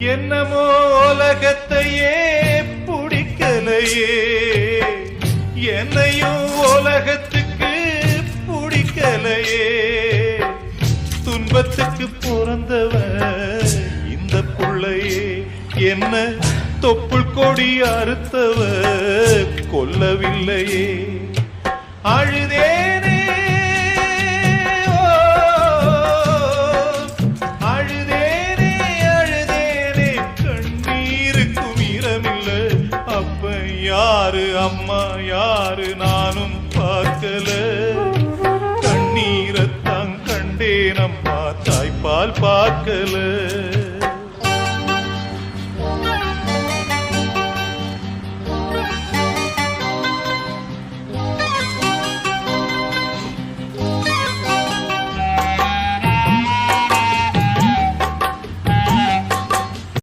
என்னமோ உலகத்தையே பிடிக்கலையே, என்னையும் உலகத்துக்கு பிடிக்கலையே. துன்பத்துக்கு பிறந்தவ இந்த புள்ளையே, என்ன தொப்புள் கொடி அறுத்தவ கொல்லவில்லையே. அழுதேனே அழுதேனே அழுதேனே, கண்ணீருக்கும் ஈரமில்லை. அப்ப யாரு அம்மா யாரு நானும் பார்க்கல. கண்ணீரத்தான் கண்டேன் அம்மா, தாய்ப்பால் பார்க்கல.